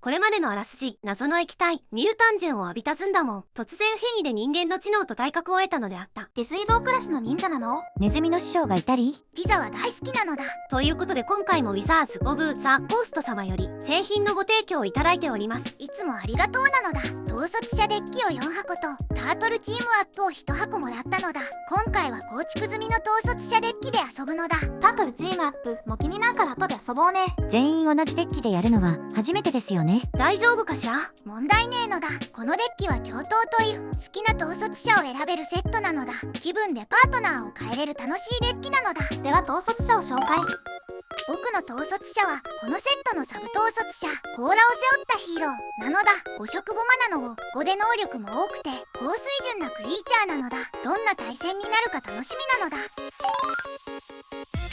これまでのあらすじ、謎の液体、ミュータンジェンを浴びたずんだもん。突然変異で人間の知能と体格を得たのであった。下水道暮らしの忍者なの？ネズミの師匠がいたり？ピザは大好きなのだ。ということで今回もウィザーズ・オブ・ザ・コースト様より製品のご提供をいただいております。いつもありがとうなのだ。統率者デッキを4箱とタートルチームアップを1箱もらったのだ。今回は構築済みの統率者デッキで遊ぶのだ。タートルチームアップも気になるから後で遊ぼうね。全員同じデッキでやるのは初めてですよね。大丈夫かしら？問題ねえのだ。このデッキは共闘という好きな統率者を選べるセットなのだ。気分でパートナーを変えれる楽しいデッキなのだ。では統率者を紹介。僕の統率者はこのセットのサブ統率者、甲羅を背負ったヒーローなのだ。5色5マナの5で能力も多くて高水準なクリーチャーなのだ。どんな対戦になるか楽しみなのだ。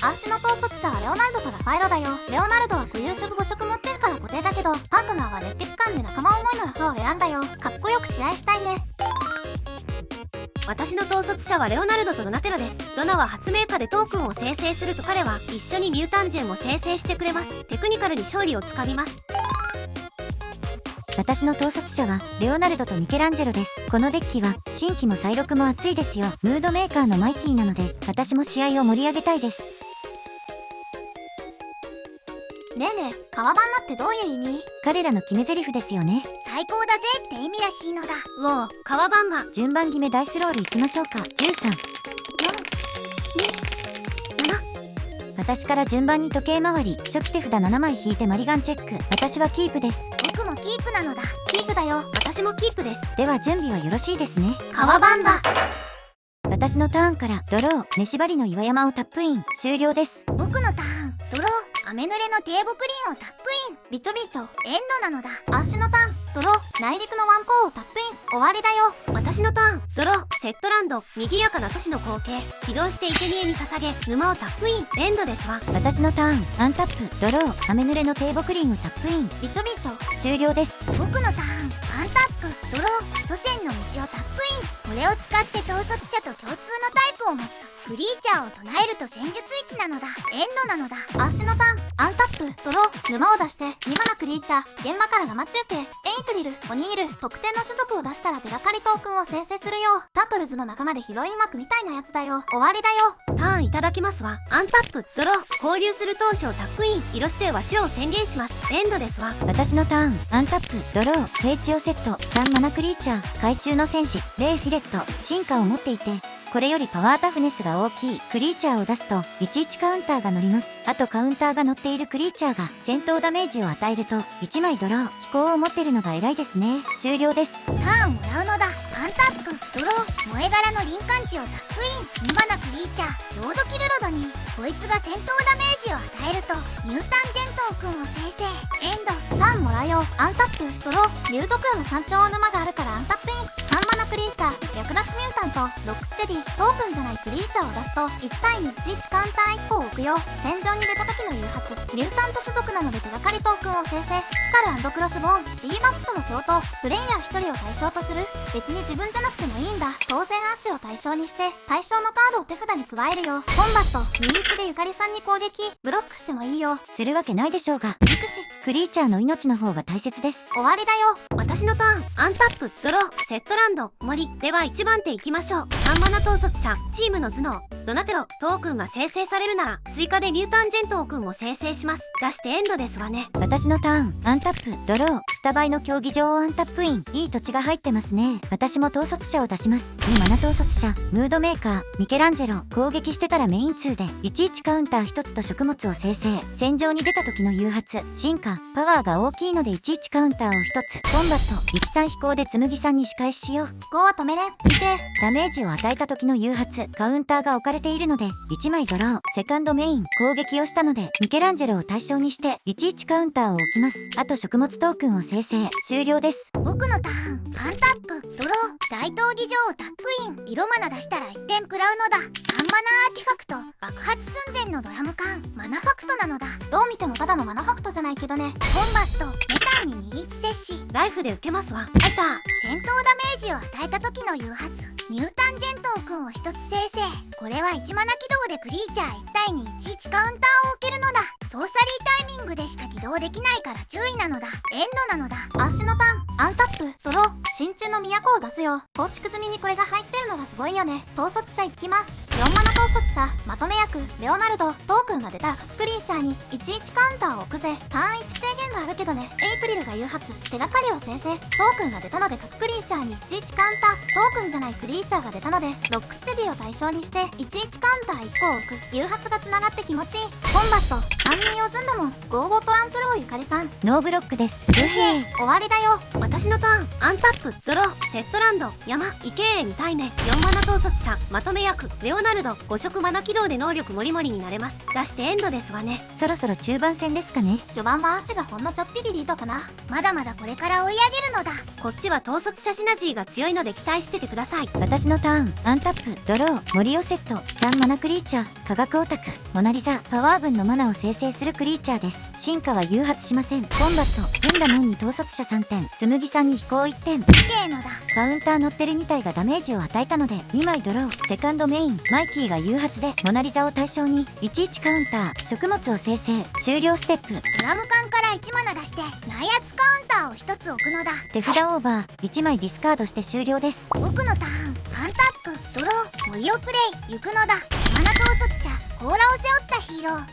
アーシの統率者はレオナルドとラファエロだよ。レオナルドは固有色5色持ってるから固定だけど、パートナーは熱血感で仲間思いのラファを選んだよ。かっこよく試合したいね。私の統率者はレオナルドとドナテロです。ドナは発明家でトークンを生成すると彼は一緒にミュータンジェンを生成してくれます。テクニカルに勝利をつかみます。私の統率者はレオナルドとミケランジェロです。このデッキは新規も再録も熱いですよ。ムードメーカーのマイティなので私も試合を盛り上げたいです。ねえねえ、川バンナってどういう意味？彼らの決め台詞ですよね。最高だぜって意味らしいのだ。うおー、川番が順番決めダイスロールいきましょうか。13。私から順番に時計回り、初期手札7枚引いてマリガンチェック。私はキープです。僕もキープなのだ。キープだよ。私もキープです。では準備はよろしいですね。川番が私のターンからドロー、根縛りの岩山をタップイン。終了です。僕のターン、ドロー、雨濡れの低木林をタップイン。ビチョビチョ。エンドなのだ。アーシのターン、ドロー、内陸のワンポーをタップイン。終わりだよ。私のターン、ドロー、セットランド、賑やかな都市の光景、起動して生贄に捧げ、沼をタップイン。エンドですわ。私のターン、アンタップ、ドロー、雨濡れの低木林をタップイン。ビチョビチョ。終了です。僕のターン、アンタップ、ドロー、祖先の道をタップイン。これを使って統率者と共通のタイプを持つクリーチャーを唱えると戦術位置なのだ。エンドなのだ。アーシのターン、アンタップ、ドロー、沼を出して2マナクリーチャー、現場から生中継、エイトリル、オニール、特定の種族を出したらベラカリトークンを生成するよ。タートルズの仲間でヒロイン枠みたいなやつだよ。終わりだよ。ターンいただきますわ。アンタップ、ドロー、交流する投手をタップイン。色指定は白を宣言します。エンドですわ。私のターン、アンタップ、ドロー、平地をセット、3マナクリーチャー、海中の戦士、レイフィレット、進化を持っていて、これよりパワータフネスが大きいクリーチャーを出すと11カウンターが乗ります。あとカウンターが乗っているクリーチャーが戦闘ダメージを与えると1枚ドロー。飛行を持ってるのが偉いですね。終了です。ターンもらうのだ。アンタップ、ドロー、萌え柄の林間地をタップイン。2マナクリーチャー、ロードキルロドにこいつが戦闘ダメージを与えるとミュータンジェントークンを生成。エンド。ターンもらうよ。アンタップ、ドロー、ミュートクアの山頂沼があるからアンタップイン。3マナクリーチャー、略奪ミュータント、ロックステディ、トークンじゃないクリーチャーを出すと1対に11カウンター1個を置くよ。戦場に出た時の誘発、ミュータント種族なので手がかりトークンを生成。スカル&クロスボーン、D マップとの共闘、プレイヤー1人を対象とする。別に自分じゃなくてもいいんだ。当然アッシュを対象にして対象のカードを手札に加えるよ。コンバット、21でゆかりさんに攻撃、ブロックしてもいいよ。するわけないでしょうが。憎し、クリーチャーの命の方が大切です。終わりだよ。私のターン、アンタップ、ドロー、セットランド、森。では1番手いきましょう。3マナ統率者、チームの頭脳、ドナテロ、トークンが生成されるなら追加でミュータンジェントークンを生成します。出してエンドですわね。私のターン、アンタップ、ドロー、下倍の競技場をアンタップイン。いい土地が入ってますね。私も統率者を出します。2マナ統率者、ムードメーカー、ミケランジェロ。攻撃してたらメイン2で11カウンター1つと食物を生成。戦場に出た時の誘発、進化、パワーが大きいので11カウンターを1つ。コンバット、13飛行で紬さんに仕返ししよう。飛行は止めれん。見て。ダメージを与えた時の誘発、カウンターが置かれているので1枚ドロー。セカンドメイン、攻撃をしたのでミケランジェロを対象にして11カウンターを置きます。あと食物トークンを生成。終了です。僕のターン、アンタップ、ドロー、大闘技場をタップイン。色マナ出したら1点食らうのだ。3マナアーティファクト、爆発寸前のドラム缶、マナファクトなのだ。どう見てもただのマナファクトじゃないけどね。コンバット、メタンに21摂氏。ライフで受けますわ。入った。戦闘ダメージを与えた時の誘発、ミュータンジェントーくんを1つ生成。これは1マナ起動でクリーチャー1体に11カウンターを置けるのだ。ソーサリータイミングでしか起動できないから注意なのだ。エンドなのだ。足のターン、アンタップ、ドロー、真鍮の都を出すよ。構築済みにこれが入ってるのがすごいよね。統率者いきます。4マナ統率者、まとめ役、レオナルド、トークンが出たらクリーチャーに11カウンターを置くぜ。ターン1制限があるけどね。エイプリルが誘発、手がかりを生成。トークンが出たので各クリーチャーに11カウンター。トークンじゃないクリーチャーが出たのでロックステディを対象にして11カウンター1個を置く。誘発がつながって気持ちいい。コンバット、3人をずんだもん。ゴーゴートランプローゆかりさん。ノーブロックです。終わりだよ。私のターン、アンタップ、ドロー、セットランド、山、イケー2体目、4マナ統率者、まとめ役、レオナルド、5色マナ起動で能力モリモリになれます。出してエンドですわね。そろそろ中盤戦ですかね。序盤は足がほんのちょっぴりリードかな。まだまだこれから追い上げるのだ。こっちは統率者シナジーが強いので期待しててください。私のターン、アンタップ、ドロー、森オセット、3マナクリーチャー、科学オタク、モナリザ、パワー分のマナを生成するクリーチャーです。進化は誘発しません。コンバット、ずんだもんに統率者3点、つむぎさんに飛行1点。綺麗のだ。カウンター乗ってる2体がダメージを与えたので2枚ドロー。セカンドメイン、マイキーが誘発でモナリザを対象に11カウンター、食物を生成。終了ステップ。ドラム缶から1マナ出して内圧カウンターを1つ置くのだ。手札オーバー、1枚ディスカードして終了です。僕のターン、アンタップ、ドロー、森をプレイ、行くのだ。マナ統率者、甲羅を背負ったヒーロー、祖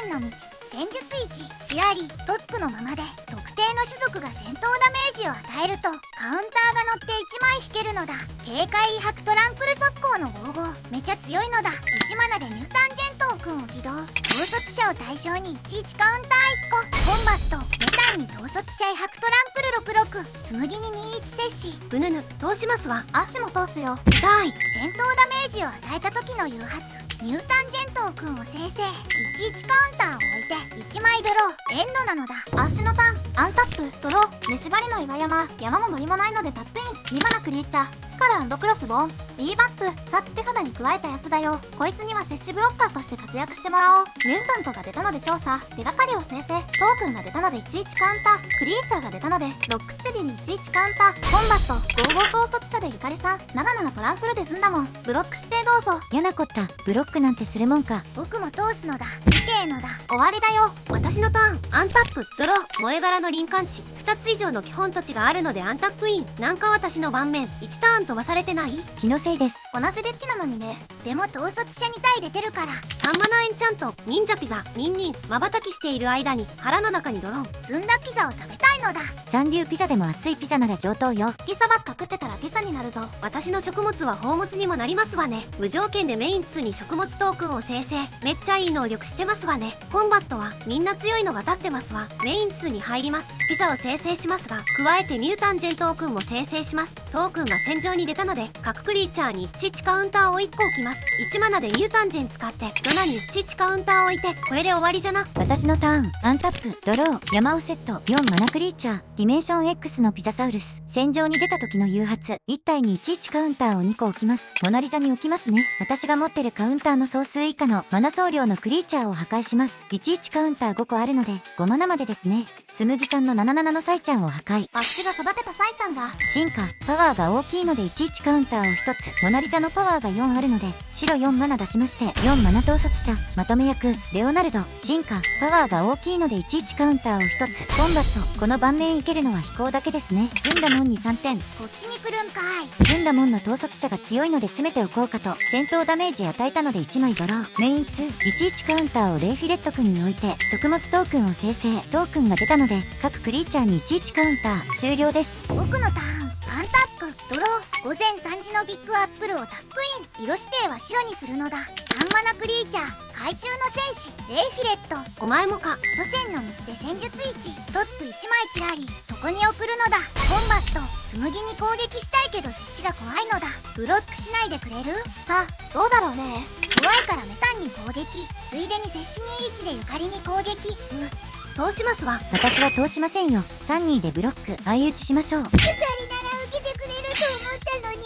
先の道、戦術1、チラリ、特区のままで特定の種族が戦闘ダメージを与えるとカウンターが乗って1枚引けるのだ。警戒威迫トランプル速攻の55、めちゃ強いのだ。1マナでミュータンジェントーくんを起動。統率者を対象に11カウンター1個。コンバット、メタンに統率者威迫トランプル66、つむぎに21接し。ぐぬぬ、通しますわ。足も通すよ。痛い。戦闘ダメージを与えた時の誘発。ミュータンジェントーくんを生成。11カウンターを置いて1枚ドロー。エンドなのだ。足のターン、アンタップ、ドロー、飯張りの岩山、山も森もないのでタップイン。2マナクリーチャー、スカル&クロスボーン、E バップ、さって手札に加えたやつだよ。こいつには接種ブロッカーとして活躍してもらおう。ミュータントが出たので調査、手がかりを生成。トークンが出たので11カウンター、クリーチャーが出たのでロックステディに11カウンター。コンバット、ゴーゴー統率者でゆかりさん、77トランプルでずんだもん。ブロック指定どうぞ。やなこった、ブロックなんてするもんか。僕も通すのだ。綺麗のだ。終わりだよ。私のターン、アンタップ、ドロー、萌え柄の林間地、2つ以上の基本土地があるのでアンタップイン。なんか私の盤面1ターン飛ばされてない？気のせいです。同じデッキなのにね。でも統率者2体出てるから。3マナエンチャント、忍者ピザ、ニンニン、瞬きしている間に腹の中にドローン。ずんだピザを食べたいのだ。三流ピザでも熱いピザなら上等よ。ピザばっか食ってたらピザになるぞ。私の食物は宝物にもなりますわね。無条件でメイン2に食物トークンを生成。めっちゃいい能力してますわね。コンバットはみんな強いのが立ってますわ。メイン2に入ります。ピザを生成しますが、加えてミュータンジェントークンも生成します。トークンが戦場に出たので各クリーチャーに11カウンターを1個置きます。1マナでミュータンジェン使ってドナに11カウンターを置いて、これで終わりじゃな。私のターン、アンタップ、ドロー、山尾セット、4マナクリーチャー、ディメンション X のピザサウルス。戦場に出た時の誘発、1体に11カウンターを2個置きます。モナリザに置きますね。私が持ってるカウンターの総数以下のマナ総量のクリーチャーを破壊します。11カウンター5個あるので5マナまでですね。つむぎさんの77のサイちゃんを破壊。あっちが育てたサイちゃんが。進化、パワーが大きいので11カウンターを1つ。モナリザのパワーが4あるので白4マナ出しまして、4マナ統率者、まとめ役、レオナルド。進化、パワーが大きいので11カウンターを1つ。コンバット、この盤面いけるのは飛行だけですね。ずんだもんに3点。こっちに来るんかい。ずんだもんの統率者が強いので詰めておこうかと。戦闘ダメージ与えたので1枚ドロー。メイン2、11カウンターをレイフィレット君に置いて食物トークンを生成。トークンが出たので各クリーチャーに11カウンター。終了です。僕のターン、アンタップ、ドロー。午前3時のビッグアップルをタップイン。色指定は白にするのだ。3マナクリーチャー、海中の戦士、レイフィレット。お前もか。祖先の道で戦術1、トップ1枚チラリ、そこに送るのだ。コンバット、つむぎに攻撃したいけど接しが怖いのだ。ブロックしないでくれる？さあ、どうだろうね。怖いからメタンに攻撃、ついでに接し21でゆかりに攻撃。通しますわ。私は通しませんよ。32でブロック、相打ちしましょう。ゆかりなら受けてくれると思ったのに。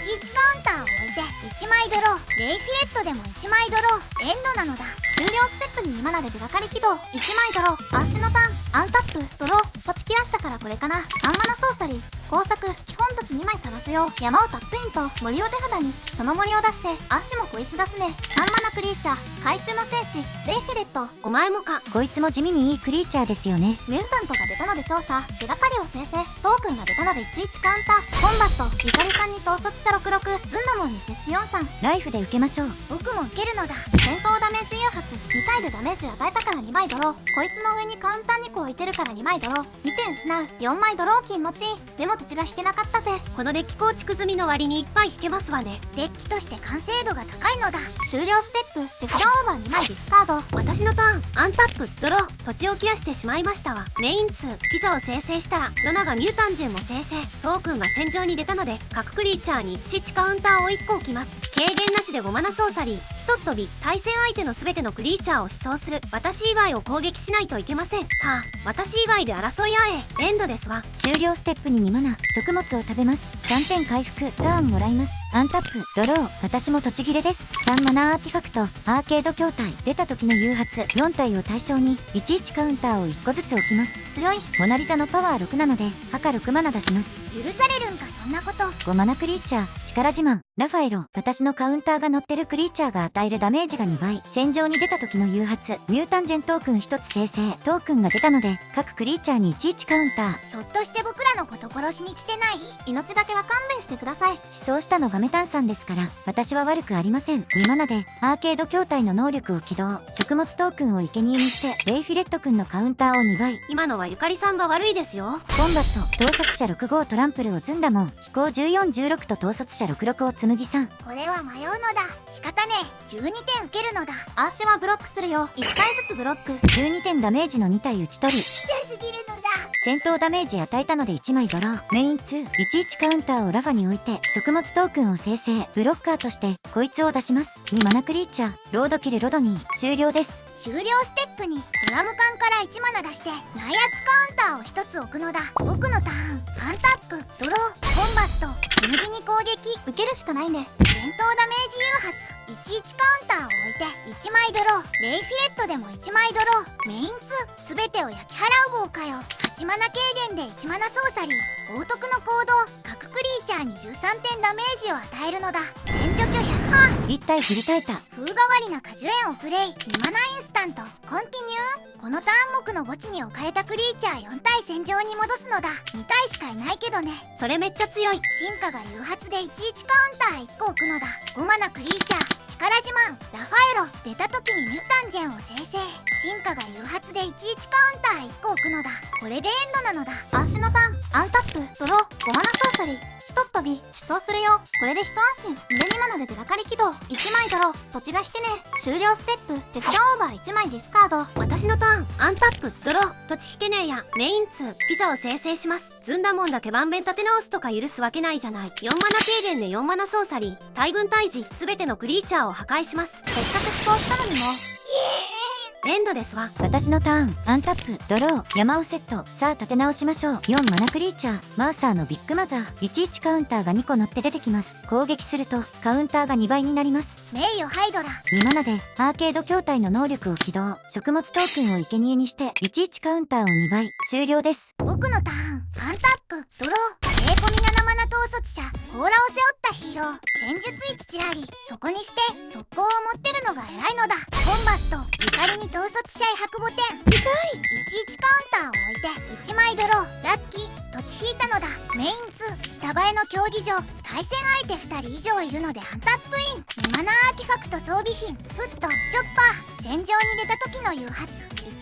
11カウンターを置いて1枚ドロー。レイフィレットでも1枚ドロー。エンドなのだ。終了ステップに2マナで手がかり起動。1枚ドロー。足のターン、アンタップ、ドロー。ポチ切らしたからこれかな。3マナ操作リ、工作、基本土地2枚探す。すよ。山をタップインと森を手札に、その森を出してアッシュもこいつ出すね。3マナクリーチャー、海中の戦士レイフェレット。お前もか。こいつも地味にいいクリーチャーですよね。ミュータントが出たので調査、手がかりを生成、トークンが出たので11カウンター、コンバット、ゆかりさんに統率者66、ズンダモンに接し43。ライフで受けましょう。僕も受けるのだ。戦闘ダメージ誘発、2回でダメージ与えたから2枚ドロー、こいつの上にカウンター2個置いてるから2枚ドロー、2点失う、4枚ドロー金持ち。でも土地が引けなかったぜ。このデッキ構築済みの割にいっぱい引けますわね。デッキとして完成度が高いのだ。終了ステップ、手札オーバー2枚ディスカード。私のターン、アンタップ、ドロー、土地を切らしてしまいましたわ。メイン2、ピザを生成したら、ドナがミュータンジェンも生成。トークンが戦場に出たので、各クリーチャーに1カウンターを1個置きます。軽減なしで5マナソーサリー、ひとっ飛び、対戦相手の全てのクリーチャーを死傷する。私以外を攻撃しないといけません。さあ、私以外で争い合え。エンドですわ。終了ステップに2マナ、食物を食べます。3点回復、ターンもらいます。アンタップ、ドロー、私も土地切れです。3マナーティファクト、アーケード筐体、出た時の誘発、4体を対象に、11カウンターを1個ずつ置きます。強い。モナリザのパワー6なので、赤6マナ出します。許されるんかそんなこと。5マナクリーチャー、力自慢、ラファエロ、私のカウンターが乗ってるクリーチャーが与えるダメージが2倍、戦場に出た時の誘発、ミュータンジェントークン1つ生成、トークンが出たので、各クリーチャーに11カウンター。ひょっとして僕らのこと殺しに来てない？命だけは勘弁してください。死走したのがメタンさんですから、私は悪くありません。2マナで、アーケード筐体の能力を起動、食物トークンを生贄にして、レイフィレット君のカウンターを2倍。今のはゆかりさんが悪いですよ。コンバット、統率者6号トランプルをズンダモン、飛行1416と統率者66を紬さん。これは迷うのだ。仕方ねえ。12点受けるのだ。アーシュはブロックするよ。1回ずつブロック。12点ダメージの2体打ち取り。痛すぎるのだ。戦闘ダメージ与えたので1枚ドロー。メイン2、11カウンターをラファに置いて、食物トークンを生成。ブロッカーとして、こいつを出します。2マナクリーチャー、ロードキルロドニー、終了です。終了ステップにドラム缶から1マナ出して内圧カウンターを1つ置くのだ。僕のターン、アンタップ、ドロー、コンバット、紬に攻撃、受けるしかないね。戦闘ダメージ誘発、11カウンターを置いて1枚ドロー、レイフィレットでも1枚ドロー、メイン2、すべてを焼き払う棒かよ。8マナ軽減で1マナソーサリー、豪徳の行動、各クリーチャーに13点ダメージを与えるのだ。全除去100%。1体切り替えた。風変わりな果樹園をプレイ。2マナインスタント、コンティニュー。このターン目の墓地に置かれたクリーチャー4体戦場に戻すのだ。2体しかいないけどね。それめっちゃ強い。進化が誘発で11カウンター1個置くのだ。5マナクリーチャー、力自慢、ラファエロ、出た時にミュータンジェンを生成。進化が誘発で11カウンター1個置くのだ。これでエンドなのだ。アーシュのターン、アンタップ、ドロー、5マナソーサリー、ひとっ飛び、疾走するよ。これで一安心。上2マナで手がかり起動、1枚ドロー、土地が引けねえ。終了ステップ、手札オーバー1枚ディスカード。私のターン、アンタップ、ドロー、土地引けねえや。メイン2、ピザを生成します。ずんだもんだけ盤面立て直すとか許すわけないじゃない。4マナ軽減で4マナソーサリー、大軍退治、すべてのクリーチャーを破壊します。せっかく飛行したのにも。エンドですわ。私のターン、アンタップ、ドロー、山をセット。さあ立て直しましょう。4マナクリーチャー、マーサーのビッグマザー。11カウンターが2個乗って出てきます。攻撃すると、カウンターが2倍になります。名誉ハイドラ、2マナで、アーケード筐体の能力を起動。食物トークンを生贄にして、11カウンターを2倍。終了です。僕のターン、アンタップ、ドロー、冷込み7マナ統率者、甲羅を背負ったヒーロー、戦術1チラリ、そこにして速攻を持ってるのが偉いのだ。コンバット、怒りに統率者へ白母点、痛い。11カウンターを置いて1枚ドロー、ラッキー、土地引いたのだ。メイン2、下映えの競技場、対戦相手2人以上いるのでアンタップイン。2マナアーティファクト装備品、フット、チョッパー、戦場に出た時の誘発、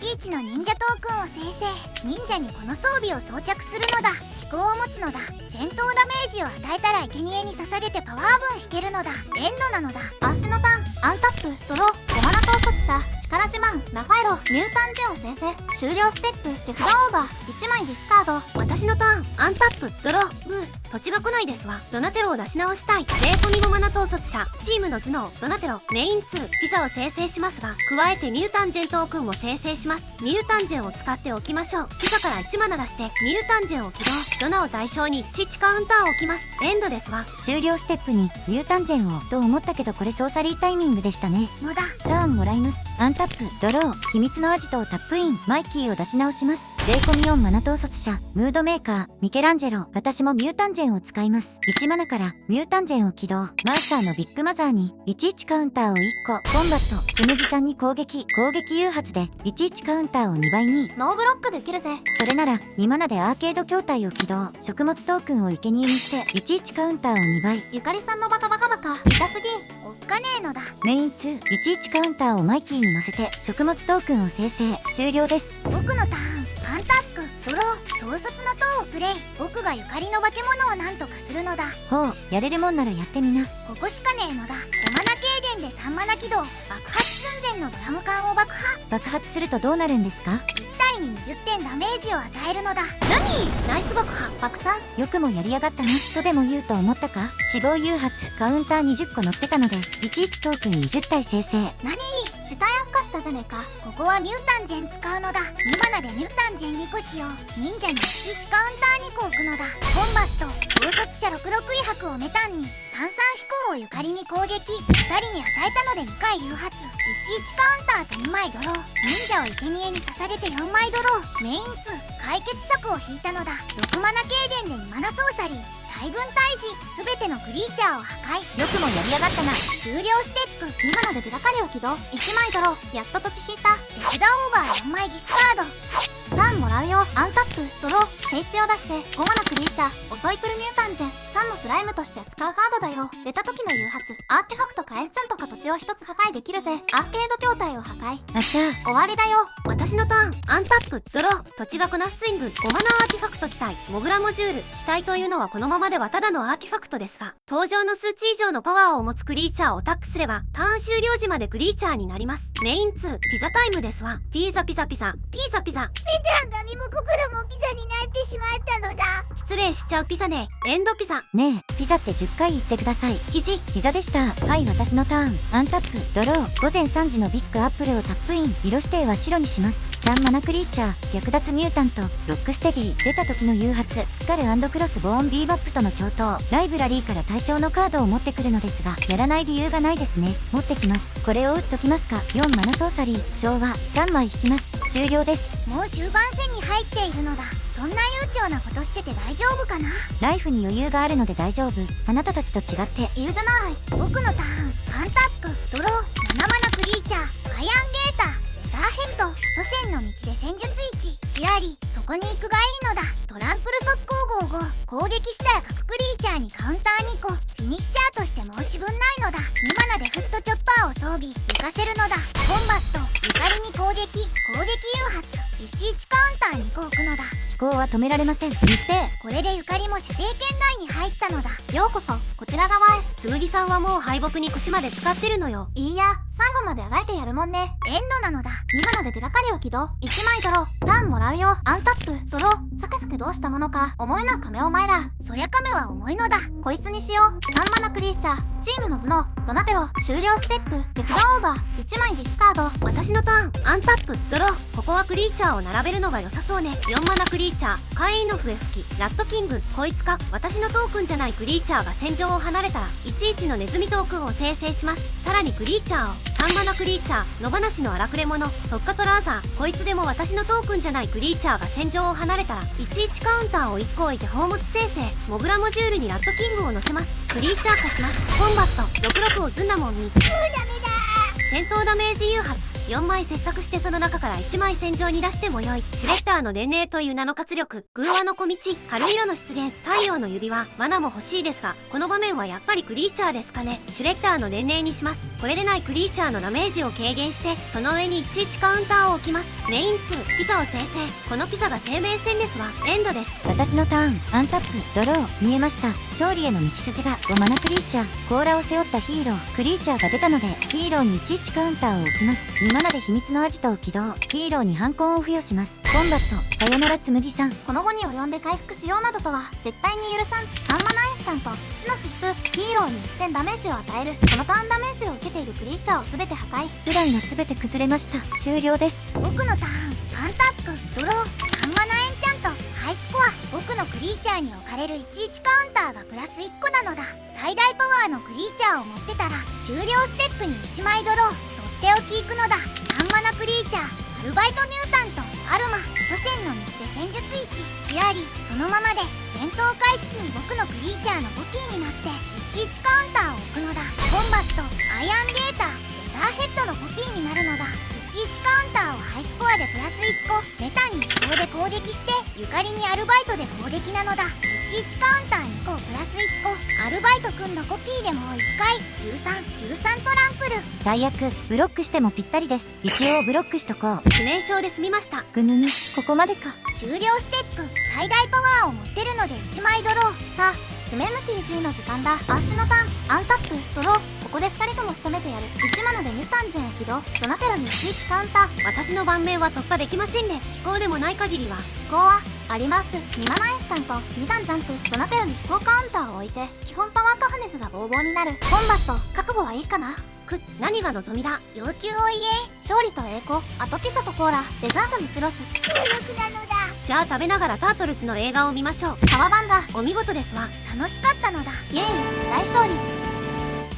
11の忍者トークンを生成。忍者にこの装備を装着するのだ。飛行を持つのだ。戦闘ダメージを与えたら生贄に捧げてパワー分引けるのだ。エンドなのだ。アーシュのターン、アンタップ、ドロー、5マナ統率者、力自慢、ラファエロ、ミュータンジェを生成。終了ステップ、手札オーバー、1枚ディスカード。私のターン、アンタップ、ドロー、ブー、土地が来ないですわ。ドナテロを出し直したい。税込みのマナ統率者、チームの頭脳、ドナテロ、メイン2、ピザを生成しますが、加えてミュータンジェントークンも生成します。ミュータンジェンを使っておきましょう。ピザから1マナ出して、ミュータンジェンを起動。ドナを対象に11カウンターを置きます。エンドですわ。終了ステップに、ミュータンジェンを、と思ったけどこれソーサリータイミングでしたね。のだ。ターンもらいます。アンタップ、ドロー、秘密のアジトをタップイン、マイキーを出し直します。税込み4マナ統率者ムードメーカーミケランジェロ。私もミュータンジェンを使います。1マナからミュータンジェンを起動。マーサーのビッグマザーに11カウンターを1個。コンバットつむぎさんに攻撃誘発で11カウンターを2倍に。ノーブロックできるぜ。それなら2マナでアーケード筐体を起動。食物トークンを生贄にして11カウンターを2倍。ゆかりさんのバカバカバカ痛すぎ。おっかねえのだ。メイン2、11カウンターをマイキーに乗せて食物トークンを生成。終了です。僕のターン。アンタック、ドロー、統率の塔をプレイ。僕がゆかりの化け物をなんとかするのだ。ほう、やれるもんならやってみな。ここしかねえのだ。5マナ軽減で3マナ起動。爆発寸前のドラム缶を爆破。爆発するとどうなるんですか？ 1体に20点ダメージを与えるのだ。ナイス爆破。爆散。よくもやりやがったなとでも言うと思ったか？死亡誘発カウンター20個乗ってたので11トークン20体生成。何？事態悪化したじゃねえか。ここはミュータンジェン使うのだ。2マナでミュータンジェン2個使用。忍者に11カウンター2個置くのだ。コンバット統率者66威迫をメタンに33飛行をゆかりに攻撃。2人に与えたので2回誘発。11カウンターと2枚ドロー。忍者を生贄に捧げて4枚ドロー。メイン2解決策を引いたのだ。6マナ軽減で2マナソーサリー。大軍退治全てのクリーチャーを破壊。よくもやりやがったな。終了ステップ。2マナで手がかりを起動。1枚ドロー。やっと土地引いた。手札オーバー4枚ディスカード。ターンもらうよ。アンタップドロー。平地を出して5マナクリーチャー襲い来るミュータンジェン3のスライムとして使うカードだよ。出た時の誘発アーティファクトカエルちゃんとか土地を1つ破壊できるぜ。アーケード筐体を破壊。あちゃ終わりだよ。私のターン。アンタップドロー。土地がこなすスイング5マナアーティファクト機体モグラモジュール。機体というのはこのままではただのアーティファクトですが、登場の数値以上のパワーを持つクリーチャーをタックすればターン終了時までクリーチャーになります。メイン2ピザタイムですわ。ピザピザピザピザピザ。なんか身も心もピザになってしまったのだ。失礼しちゃうピザね。エンドピザ。ねえ、ピザって10回言ってください。肘。ピザでした。はい、私のターン。アンタップドロー。午前3時のビッグアップルをタップイン。色指定は白にします。3マナクリーチャー略奪ミュータントロックステディ。出た時の誘発スカル&クロスボーンビーバップとの共闘。ライブラリーから対象のカードを持ってくるのですが、やらない理由がないですね。持ってきます。これを打っときますか。4マナソーサリー調和3枚引きます。終了です。もう終盤戦に入っているのだ。そんな悠長なことしてて大丈夫かな。ライフに余裕があるので大丈夫。あなたたちと違って言うじゃない。僕のターン。アンタックドロー7マナクリーチャーアイアンゲーターレザーヘッド祖先の道で戦術位置チラリそこに行くがいいのだ。トランプル速攻55攻撃したら各クリーチャーにカウンター2個。フィニッシャーとして申し分ないのだ。2マナでフットチョッパーを装備浮かせるのだ。コンバットゆかりに攻撃誘発11カウンター2個置くのだ。飛行は止められません。日程これでゆかりも射程圏内に入ったのだ。ようこそこちら側へ。つむぎさんはもう敗北に腰まで使ってるのよ。いいや最後まであがいてやるもんね。エンドなのだ。2マナで手がかりを起動。1枚ドロー。ターンもらうよ。アンタップドロー。サクサクどうしたものか重いな亀お前ら。そりゃ亀は重いのだ。こいつにしよう。3マナクリーチャーチームの頭脳ドナテロ終了ステップ手札オーバー1枚ディスカード。私のターン。アンタップドロー。ここはクリーチャーを並べるのが良さそうね。4マナクリーチャーカイーノフエ吹きラットキングこいつか。私のトークンじゃないクリーチャーが戦場を離れたら11のネズミトークンを生成します。さらにクリーチャーを3マナクリーチャー野放しの荒くれ者特化トラーザーこいつでも私のトークンじゃないクリーチャーが戦場を離れたら11カウンターを1個置いて宝物生成モグラモジュールにラットキングを乗せます。クリーチャー化します。コンバット66をズンナモンに戦闘ダメージ誘発4枚切削してその中から1枚戦場に出してもよい。シュレッダーの伝令という名の活力偶話の小道春色の出現太陽の指輪マナも欲しいですがこの場面はやっぱりクリーチャーですかね。シュレッダーの伝令にします。これでないクリーチャーのダメージを軽減してその上に11カウンターを置きます。メイン2ピザを生成このピザが生命線ですわ。エンドです。私のターン。アンタップドロー見えました。勝利への道筋が5マナクリーチャー甲羅を背負ったヒーロークリーチャーが出たのでヒーローに11カウンターを置きます。2マナで秘密のアジトを起動ヒーローに反抗を付与します。コンバットさよならつむぎさん。この後に及んで回復しようなどとは絶対に許さん。3マナインスタント死の疾風ヒーローに1点ダメージを与える。このターンダメージを受けているクリーチャーを全て破壊。普段の全て崩れました。終了です。僕のターン。アンタックドロー3マナエンチャントハイスコア僕のクリーチャーに置かれる11カウンターがプラス1個なのだ。最大パワーのクリーチャーを持ってたら終了ステップに1枚ドローとっておきいくのだ。3マナクリーチャーアルバイトミュータントアルマ祖先の道で戦術1チアリそのままで戦闘開始時に僕のクリーチャーのボティになって11カウンターを置くのだ。コンバットアイアンゲーターレザーヘッドのボティになるのだ。11カウンターをハイスコアでプラス1個メタンに飛行で攻撃してゆかりにアルバイトで攻撃なのだ。11カウンター2個プラス1個アルバイト組んだコピーでもう1回13トランプル。最悪ブロックしてもぴったりです。一応ブロックしとこう。致命傷で済みました。ぐぬぬ、ここまでか。終了ステップ最大パワーを持ってるので1枚ドロー。さあスメム TG の時間だ。足のターンアンタップドロー。ここで2人とも仕留めてやる。1マナでミュタンジェンを起動。ドナテロに11カウンター。私の盤面は突破できませんね。飛行でもない限りは。飛行はあります。2マナインスタント2段ジャンプ。ドナテロに飛行カウンターを置いて基本パワーカフネズがボーボーになる。コンバット覚悟はいいかな。何が望みだ。要求を言え。勝利と栄光あとピザとコーラデザートにチュロス。強力なのだ。じゃあ食べながらタートルズの映画を見ましょう。タワバンだ。お見事ですわ。楽しかったのだ。イエイ大勝利。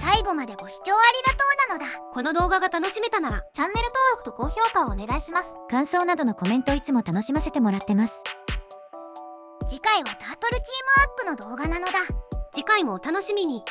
最後までご視聴ありがとうなのだ。この動画が楽しめたならチャンネル登録と高評価をお願いします。感想などのコメントいつも楽しませてもらってます。次回はタートルチームアップの動画なのだ。次回もお楽しみに。